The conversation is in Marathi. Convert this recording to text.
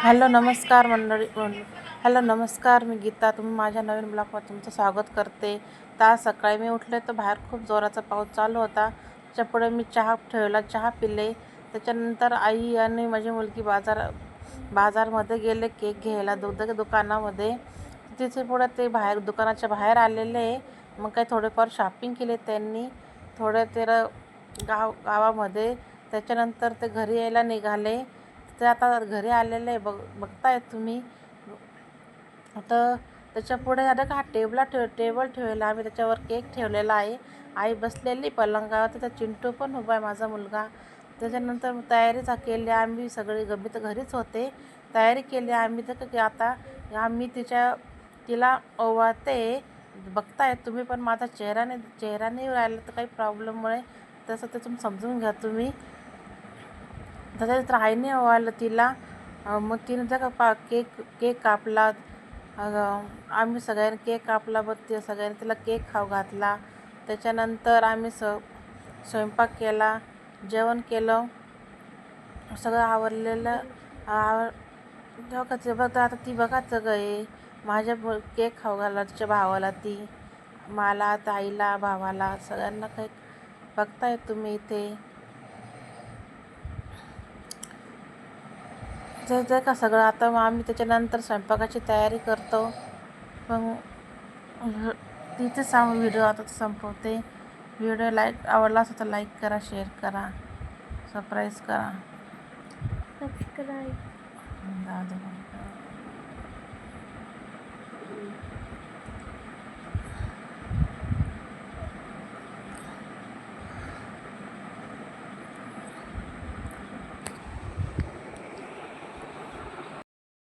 हॅलो नमस्कार मंडळी. हॅलो नमस्कार, मी गीता. तुम्ही माझ्या नवीन ब्लॉगवर तुमचं स्वागत करते. तर आज सकाळी मी उठले तर बाहेर खूप जोराचा पाऊस चालू होता. त्याच्यापुढे मी चहा ठेवला, चहा पिले. त्याच्यानंतर आई आणि माझी मुलगी बाजारमध्ये गेले केक घ्यायला दुकानामध्ये. तिथे पुढे ते बाहेर दुकानाच्या बाहेर आलेले. मग काही थोडेफार शॉपिंग केले त्यांनी, थोडे ते गावामध्ये. त्याच्यानंतर ते घरी यायला निघाले. ते आता घरी आलेले बघताय तुम्ही. तर त्याच्यापुढे आता का टेबल ठेवलेला, आम्ही त्याच्यावर केक ठेवलेला आहे. आई बसलेली पलंगावर, त्याचा चिंटू पण उभा आहे, माझा मुलगा. त्याच्यानंतर तयारी केली आम्ही सगळी. गमी तर घरीच होते. तयारी केली आम्ही तर की आता आम्ही तिला ओवाळते. बघताय तुम्ही पण. माझा चेहरा नाही राहिला तर काही प्रॉब्लेममुळे, तसं ते तुम्ही समजून घ्या तुम्ही. त्याच्यानंतर आईने ओवाळलं तिला. मग तिने त्या केक कापला. आम्ही सगळ्यांनी केक कापला. मग ते सगळ्यांनी तिला केक खाऊ घातला. त्याच्यानंतर आम्ही स्वयंपाक केला, जेवण केलं, सगळं आवरलेलं. बघा आता ती बघा सगळं आहे माझ्या केक खाऊ घाला तिच्या भावाला, ती मला, ताईला, भावाला, सगळ्यांना केक बघताय तुम्ही इथे. ते का सगळं आता मग आम्ही त्याच्यानंतर स्वयंपाकाची तयारी करतो. मग तिथे व्हिडिओ आता संपवते. व्हिडिओ आवडला असेल तर लाईक करा, शेअर करा, सबस्क्राईब करा.